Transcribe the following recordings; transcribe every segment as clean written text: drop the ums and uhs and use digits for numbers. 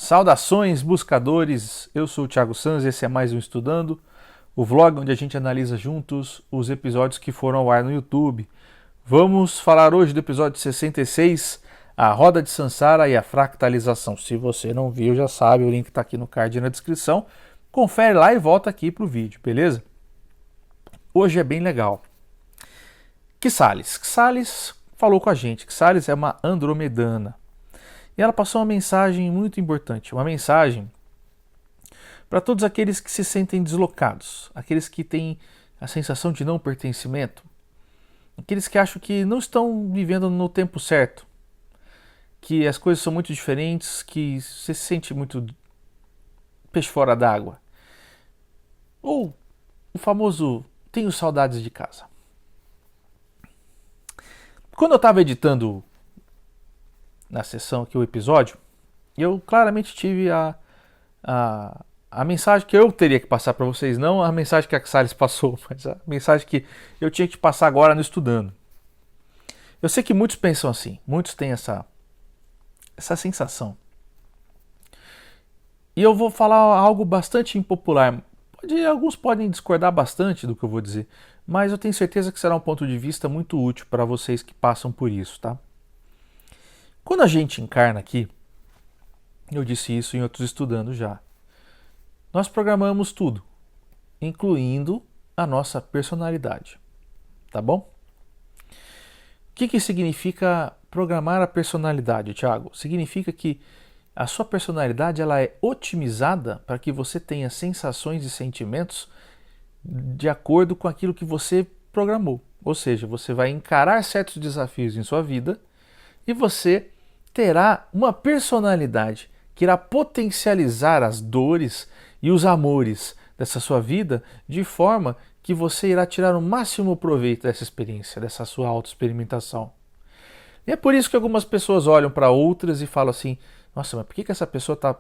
Saudações, buscadores! Eu sou o Thiago Sanz, esse é mais um Estudando, o vlog onde a gente analisa juntos os episódios que foram ao ar no YouTube. Vamos falar hoje do episódio 66, a roda de Sansara e a fractalização. Se você não viu, já sabe, o link está aqui no card e na descrição. Confere lá e volta aqui para o vídeo, beleza? Hoje é bem legal. Ksales falou com a gente. Ksales é uma andromedana. E ela passou uma mensagem muito importante, uma mensagem para todos aqueles que se sentem deslocados, aqueles que têm a sensação de não pertencimento, aqueles que acham que não estão vivendo no tempo certo, que as coisas são muito diferentes, que você se sente muito peixe fora d'água. Ou o famoso tenho saudades de casa. Quando eu estava editando na sessão aqui o episódio, eu claramente tive a mensagem que eu teria que passar para vocês, não a mensagem que a Ksales passou, mas a mensagem que eu tinha que passar agora no Estudando. Eu sei que muitos pensam assim, muitos têm essa sensação. E eu vou falar algo bastante impopular. Alguns podem discordar bastante do que eu vou dizer, mas eu tenho certeza que será um ponto de vista muito útil para vocês que passam por isso, tá? Quando a gente encarna aqui, eu disse isso em outros Estudando já, nós programamos tudo, incluindo a nossa personalidade, tá bom? O que significa programar a personalidade, Thiago? Significa que a sua personalidade ela é otimizada para que você tenha sensações e sentimentos de acordo com aquilo que você programou. Ou seja, você vai encarar certos desafios em sua vida e você terá uma personalidade que irá potencializar as dores e os amores dessa sua vida de forma que você irá tirar o máximo proveito dessa experiência, dessa sua autoexperimentação. E é por isso que algumas pessoas olham para outras e falam assim, nossa, mas por que essa pessoa está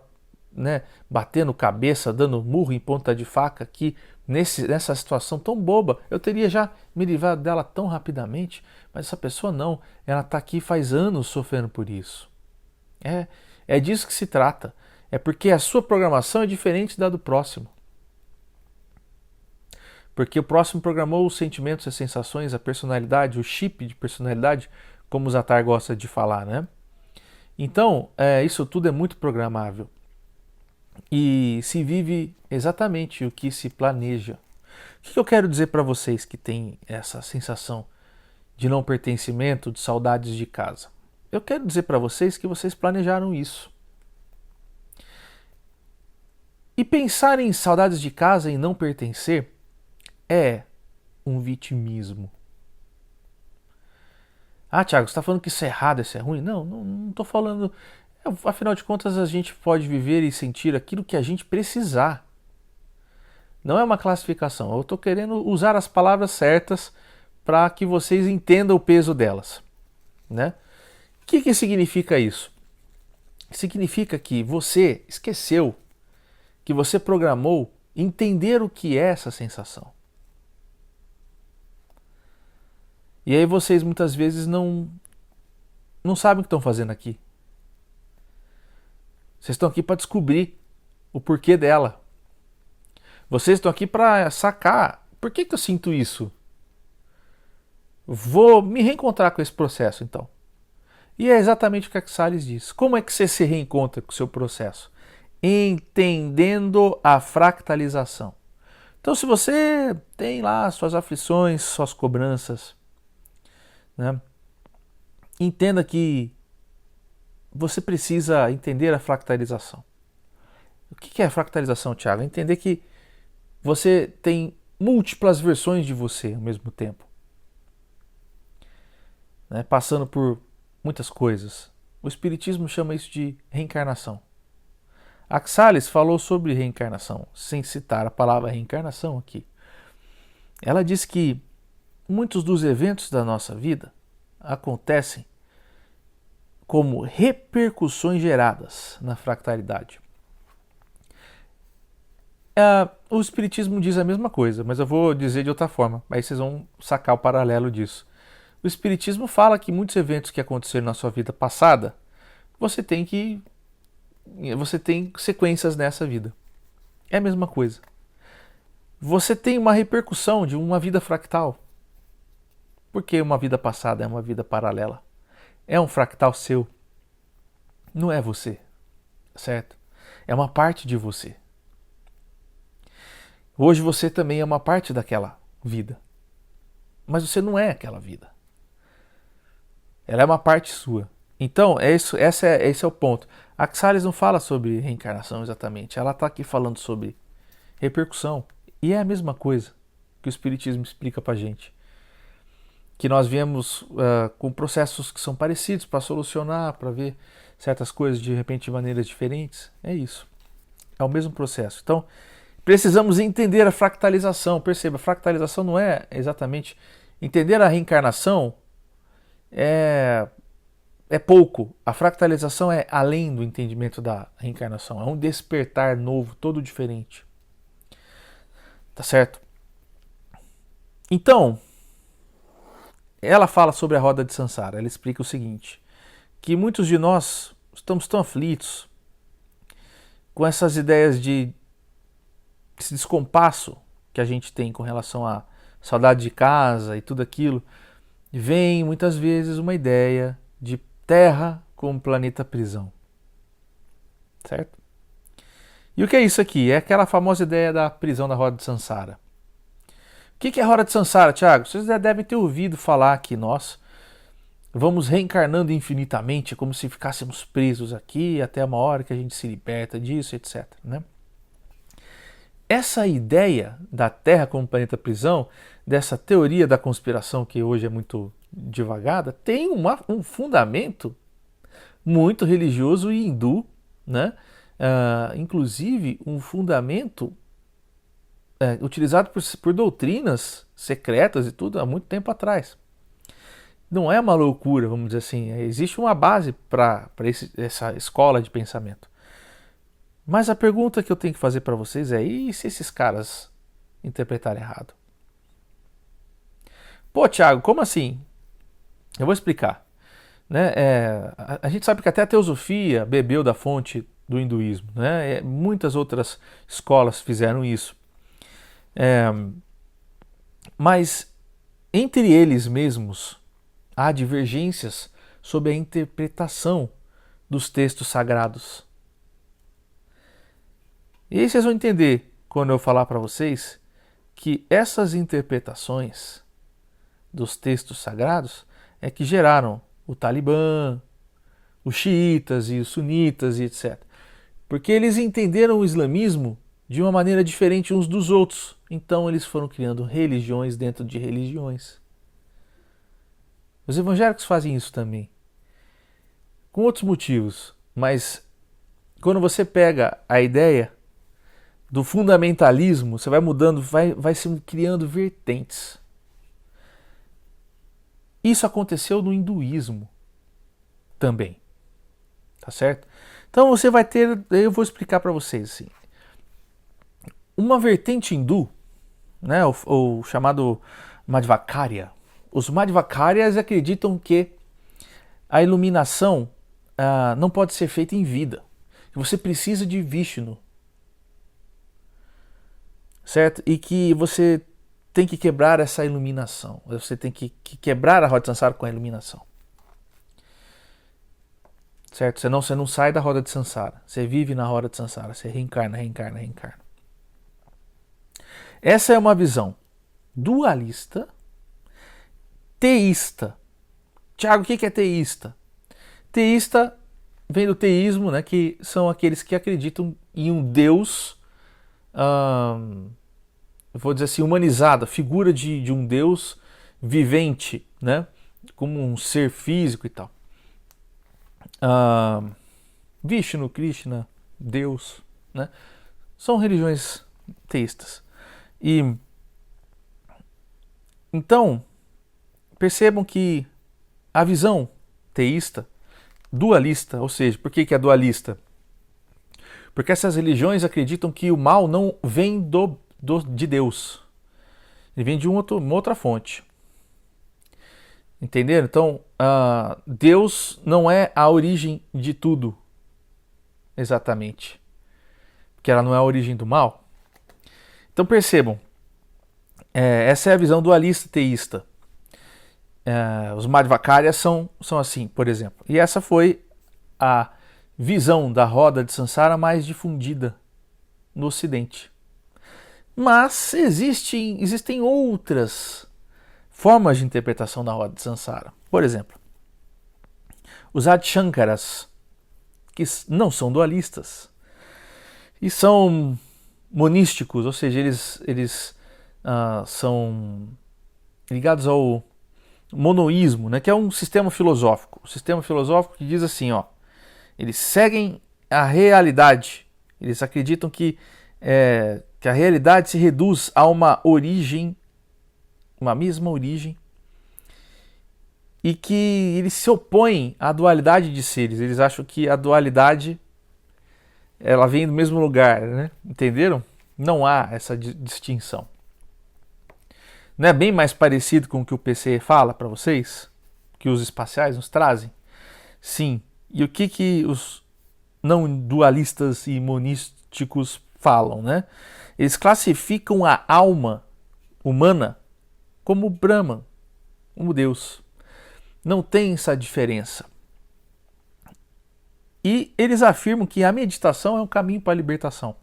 batendo cabeça, dando murro em ponta de faca aqui nessa situação tão boba? Eu teria já me livrado dela tão rapidamente, mas essa pessoa não, ela está aqui faz anos sofrendo por isso. É disso que se trata. É porque a sua programação é diferente da do próximo. Porque o próximo programou os sentimentos, as sensações, a personalidade, o chip de personalidade, como o Zatar gosta de falar, né? Então, isso tudo é muito programável. E se vive exatamente o que se planeja. O que eu quero dizer para vocês que têm essa sensação de não pertencimento, de saudades de casa? Eu quero dizer para vocês que vocês planejaram isso. E pensar em saudades de casa e não pertencer é um vitimismo. Ah, Thiago, você está falando que isso é errado, isso é ruim? Não estou falando. Afinal de contas, a gente pode viver e sentir aquilo que a gente precisar. Não é uma classificação. Eu estou querendo usar as palavras certas para que vocês entendam o peso delas, né? O que significa isso? Significa que você esqueceu, que você programou entender o que é essa sensação. E aí vocês muitas vezes não sabem o que estão fazendo aqui. Vocês estão aqui para descobrir o porquê dela. Vocês estão aqui para sacar por que eu sinto isso. Vou me reencontrar com esse processo então. E é exatamente o que a Ksales diz. Como é que você se reencontra com o seu processo? Entendendo a fractalização. Então, se você tem lá suas aflições, suas cobranças, né? Entenda que você precisa entender a fractalização. O que é a fractalização, Thiago? É entender que você tem múltiplas versões de você ao mesmo tempo, né? Passando por muitas coisas. O Espiritismo chama isso de reencarnação. A Ksales falou sobre reencarnação, sem citar a palavra reencarnação aqui. Ela diz que muitos dos eventos da nossa vida acontecem como repercussões geradas na fractalidade. O Espiritismo diz a mesma coisa, mas eu vou dizer de outra forma, aí vocês vão sacar o paralelo disso. O Espiritismo fala que muitos eventos que aconteceram na sua vida passada, você tem que você tem sequências nessa vida. É a mesma coisa. Você tem uma repercussão de uma vida fractal. Porque uma vida passada é uma vida paralela. É um fractal seu. Não é você, certo? É uma parte de você. Hoje você também é uma parte daquela vida. Mas você não é aquela vida. Ela é uma parte sua. Então, esse é o ponto. A Salles não fala sobre reencarnação exatamente. Ela está aqui falando sobre repercussão. E é a mesma coisa que o Espiritismo explica pra gente. Que nós viemos com processos que são parecidos para solucionar, para ver certas coisas de repente de maneiras diferentes. É isso. É o mesmo processo. Então, precisamos entender a fractalização. Perceba, a fractalização não é exatamente... Entender a reencarnação é pouco. A fractalização é além do entendimento da reencarnação. É um despertar novo, todo diferente. Tá certo? Então, ela fala sobre a roda de Sansara. Ela explica o seguinte, que muitos de nós estamos tão aflitos com essas ideias de esse descompasso que a gente tem com relação à saudade de casa e tudo aquilo. Vem muitas vezes uma ideia de Terra como planeta prisão. Certo? E o que é isso aqui? É aquela famosa ideia da prisão da roda de Sansara. O que é a roda de Sansara, Thiago? Vocês já devem ter ouvido falar que nós vamos reencarnando infinitamente, como se ficássemos presos aqui até uma hora que a gente se liberta disso, etc. Né? Essa ideia da Terra como planeta prisão, dessa teoria da conspiração que hoje é muito divagada, tem um fundamento muito religioso e hindu, né? Inclusive um fundamento utilizado por doutrinas secretas e tudo há muito tempo atrás. Não é uma loucura, vamos dizer assim, existe uma base para essa escola de pensamento. Mas a pergunta que eu tenho que fazer para vocês é, e se esses caras interpretarem errado? Pô, Thiago, como assim? Eu vou explicar. Né? A gente sabe que até a teosofia bebeu da fonte do hinduísmo. Né? Muitas outras escolas fizeram isso. Mas entre eles mesmos há divergências sobre a interpretação dos textos sagrados. E aí vocês vão entender, quando eu falar para vocês, que essas interpretações dos textos sagrados é que geraram o Talibã, os xiitas e os sunitas e etc. Porque eles entenderam o islamismo de uma maneira diferente uns dos outros. Então eles foram criando religiões dentro de religiões. Os evangélicos fazem isso também. Com outros motivos. Mas quando você pega a ideia do fundamentalismo, você vai mudando, vai se criando vertentes. Isso aconteceu no hinduísmo também. Tá certo? Então você vai ter, eu vou explicar para vocês assim. Uma vertente hindu, né, o chamado Madhvacarya. Os Madhvacaryas acreditam que a iluminação não pode ser feita em vida. Você precisa de Vishnu. Certo? E que você tem que quebrar essa iluminação. Você tem que quebrar a roda de Sansara com a iluminação. Certo? Senão você não sai da roda de Sansara. Você vive na roda de Sansara. Você reencarna. Essa é uma visão dualista, teísta. Tiago, o que é teísta? Teísta vem do teísmo, né, que são aqueles que acreditam em um Deus, vou dizer assim, humanizado, a figura de um Deus vivente, né, como um ser físico e tal. Vishnu, Krishna, Deus, né, são religiões teístas. E então, percebam que a visão teísta, dualista, ou seja, por que é dualista? Porque essas religiões acreditam que o mal não vem de Deus. Ele vem de uma outra fonte. Entenderam? Então, Deus não é a origem de tudo. exatamente, porque ela não é a origem do mal. Então percebam, essa é a visão dualista teísta. Os Madhvacarya são assim, por exemplo. E essa foi a visão da roda de Sansara mais difundida no Ocidente. Mas existem outras formas de interpretação da roda de Sansara. Por exemplo, os Adishankaras, que não são dualistas e são monísticos, ou seja, eles são ligados ao monoísmo, né, que é um sistema filosófico. Um sistema filosófico que diz assim, eles seguem a realidade. Eles acreditam que a realidade se reduz a uma origem, uma mesma origem, e que eles se opõem à dualidade de seres. Eles acham que a dualidade ela vem do mesmo lugar, né? Entenderam? Não há essa distinção. Não é bem mais parecido com o que o PC fala para vocês? Que os espaciais nos trazem? Sim. E o que os não dualistas e monísticos falam, né? Eles classificam a alma humana como Brahman, como Deus. Não tem essa diferença. E eles afirmam que a meditação é um caminho para a libertação,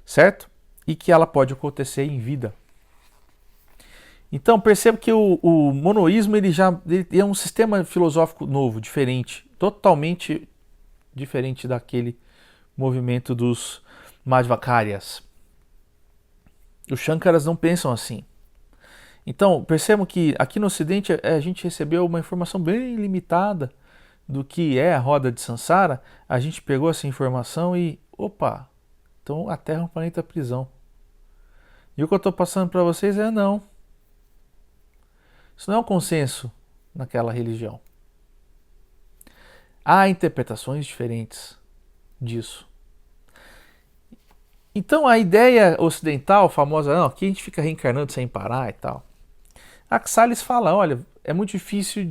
certo? E que ela pode acontecer em vida. Então perceba que o monoísmo ele é um sistema filosófico novo, diferente, totalmente diferente daquele movimento dos Madhvacaryas. Os Shankaras não pensam assim. Então percebam que aqui no Ocidente a gente recebeu uma informação bem limitada do que é a roda de Sansara. A gente pegou essa informação e, opa, então a Terra é um planeta prisão. E o que eu estou passando para vocês não. Isso não é um consenso naquela religião. Há interpretações diferentes disso. Então a ideia ocidental famosa, aqui a gente fica reencarnando sem parar e tal. A Salles fala, olha, é muito difícil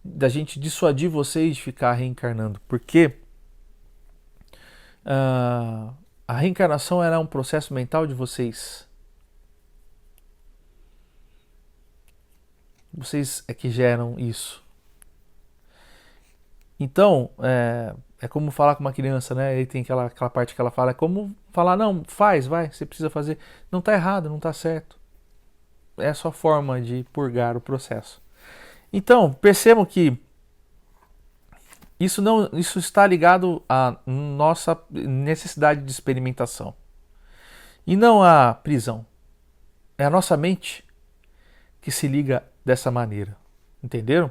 da gente dissuadir vocês de ficar reencarnando, porque a reencarnação era um processo mental de vocês. Vocês é que geram isso. Então, é como falar com uma criança, né? Aí tem aquela parte que ela fala, é como falar, não, vai, você precisa fazer. Não está errado, não está certo. É a sua forma de purgar o processo. Então, percebam que isso está ligado à nossa necessidade de experimentação. E não à prisão. É a nossa mente que se liga dessa maneira. Entenderam?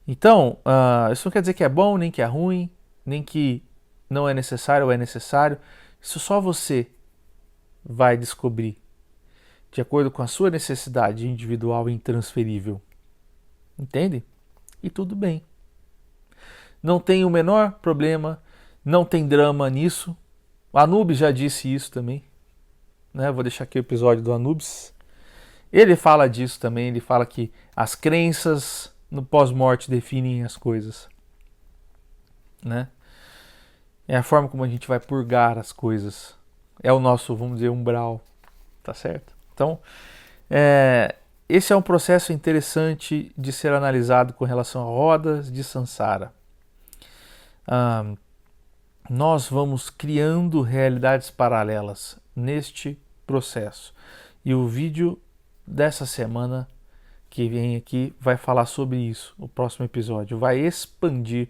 Então, isso não quer dizer que é bom, nem que é ruim, nem que não é necessário ou é necessário. Isso só você vai descobrir, de acordo com a sua necessidade individual e intransferível. Entende? E tudo bem. Não tem o menor problema, não tem drama nisso. O Anubis já disse isso também. Né? Vou deixar aqui o episódio do Anubis. Ele fala disso também, ele fala que as crenças no pós-morte definem as coisas. Né? É a forma como a gente vai purgar as coisas. É o nosso, vamos dizer, umbral. Tá certo? Então, esse é um processo interessante de ser analisado com relação a rodas de Sansara. Nós vamos criando realidades paralelas neste processo. E o vídeo dessa semana que vem aqui vai falar sobre isso. O próximo episódio vai expandir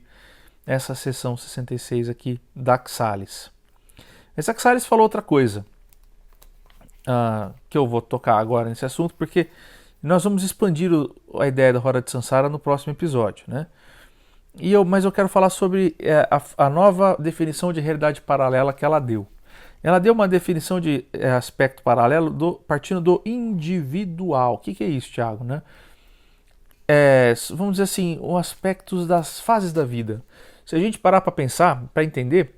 essa sessão 66 aqui da Salles. Essa Salles falou outra coisa que eu vou tocar agora nesse assunto, porque nós vamos expandir a ideia da roda de Sansara no próximo episódio, né? Mas eu quero falar sobre a nova definição de realidade paralela que ela deu. Ela deu uma definição de aspecto paralelo partindo do individual. O que é isso, Thiago? Né? Vamos dizer assim, os aspectos das fases da vida. Se a gente parar para pensar, para entender,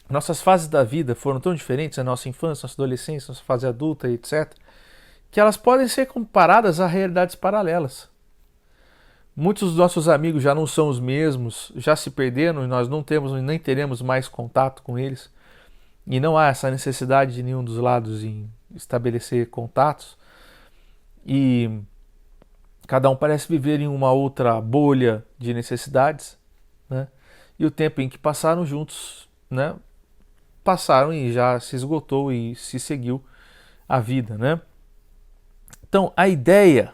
nossas fases da vida foram tão diferentes, a nossa infância, nossa adolescência, nossa fase adulta, etc., que elas podem ser comparadas a realidades paralelas. Muitos dos nossos amigos já não são os mesmos, já se perderam e nós não temos nem teremos mais contato com eles. E não há essa necessidade de nenhum dos lados em estabelecer contatos. E cada um parece viver em uma outra bolha de necessidades, né? E o tempo em que passaram juntos, né, passaram e já se esgotou e se seguiu a vida, né? Então, a ideia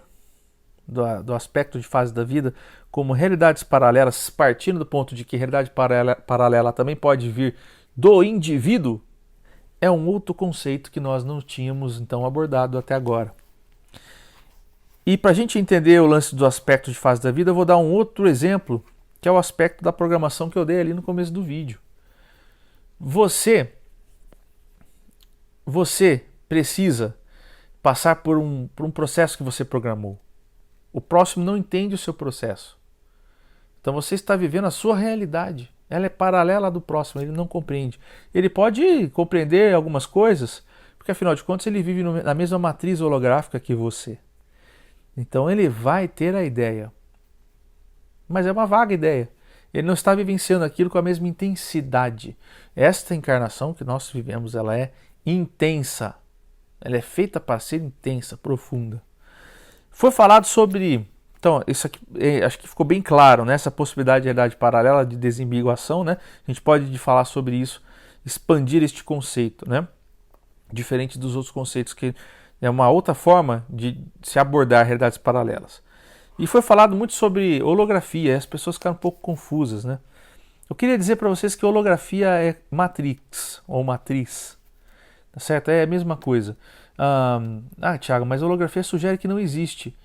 do aspecto de fase da vida como realidades paralelas, partindo do ponto de que realidade paralela também pode vir do indivíduo, é um outro conceito que nós não tínhamos então abordado até agora. E para a gente entender o lance do aspecto de fase da vida, eu vou dar um outro exemplo, que é o aspecto da programação que eu dei ali no começo do vídeo. Você precisa passar por um processo que você programou. O próximo não entende o seu processo. Então você está vivendo a sua realidade. Ela é paralela à do próximo, ele não compreende. Ele pode compreender algumas coisas, porque afinal de contas ele vive na mesma matriz holográfica que você. Então ele vai ter a ideia. Mas é uma vaga ideia. Ele não está vivenciando aquilo com a mesma intensidade. Esta encarnação que nós vivemos, ela é intensa. Ela é feita para ser intensa, profunda. Foi falado sobre... Então, isso aqui acho que ficou bem claro, né? Essa possibilidade de realidade paralela, de desambiguação, né? A gente pode falar sobre isso, expandir este conceito, né? Diferente dos outros conceitos, que é uma outra forma de se abordar realidades paralelas. E foi falado muito sobre holografia, as pessoas ficaram um pouco confusas, né? Eu queria dizer para vocês que holografia é matrix, ou matriz, tá certo? É a mesma coisa. Thiago, mas holografia sugere que não existe.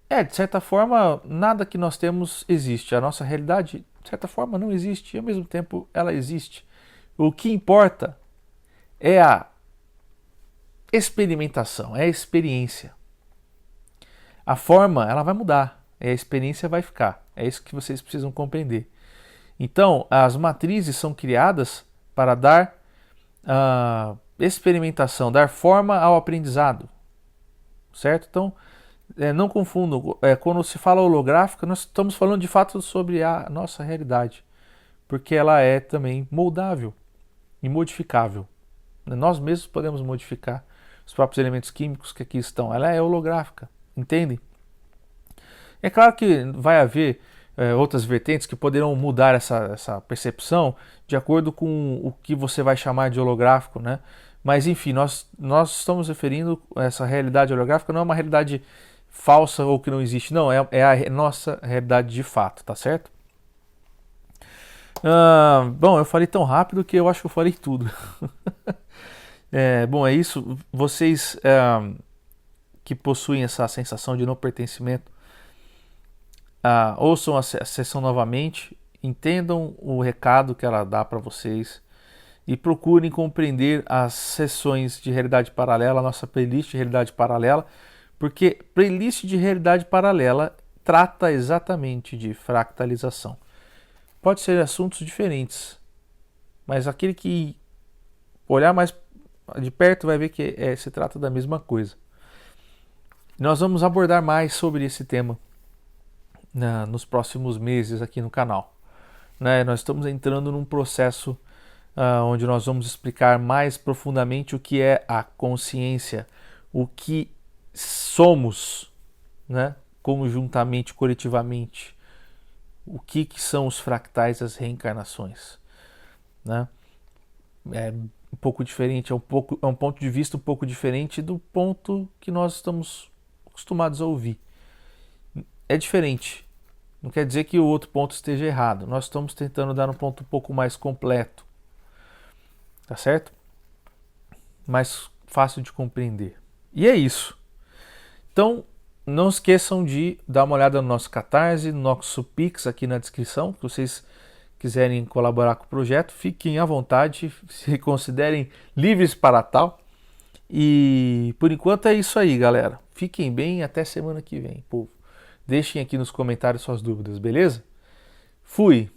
De certa forma, nada que nós temos existe. A nossa realidade, de certa forma, não existe e ao mesmo tempo ela existe. O que importa é a experimentação, é a experiência. A forma, ela vai mudar, a experiência vai ficar. É isso que vocês precisam compreender. Então, as matrizes são criadas para dar experimentação, dar forma ao aprendizado. Certo? Então, não confundam. Quando se fala holográfica, nós estamos falando de fato sobre a nossa realidade. Porque ela é também moldável e modificável. Nós mesmos podemos modificar os próprios elementos químicos que aqui estão. Ela é holográfica. Entendem? É claro que vai haver outras vertentes que poderão mudar essa percepção de acordo com o que você vai chamar de holográfico, né? Mas enfim, nós estamos referindo a essa realidade holográfica, não é uma realidade falsa ou que não existe, não, é a nossa realidade de fato, tá certo? Bom, eu falei tão rápido que eu acho que eu falei tudo. Bom, é isso. Vocês que possuem essa sensação de não pertencimento, ouçam a sessão novamente, entendam o recado que ela dá para vocês e procurem compreender as sessões de realidade paralela, a nossa playlist de realidade paralela, porque playlist de realidade paralela trata exatamente de fractalização. Pode ser assuntos diferentes, mas aquele que olhar mais de perto vai ver que se trata da mesma coisa. Nós vamos abordar mais sobre esse tema nos próximos meses aqui no canal. Nós estamos entrando num processo onde nós vamos explicar mais profundamente o que é a consciência, o que somos, né, conjuntamente, coletivamente, o que são os fractais, as reencarnações, né? É um pouco diferente, é um ponto de vista um pouco diferente do ponto que nós estamos acostumados a ouvir. É diferente. Não quer dizer que o outro ponto esteja errado. Nós estamos tentando dar um ponto um pouco mais completo. Tá certo? Mais fácil de compreender. E é isso. Então, não esqueçam de dar uma olhada no nosso Catarse, no nosso Pix aqui na descrição. Se vocês quiserem colaborar com o projeto, fiquem à vontade, se considerem livres para tal. E por enquanto é isso aí, galera. Fiquem bem, até semana que vem, povo. Deixem aqui nos comentários suas dúvidas, beleza? Fui!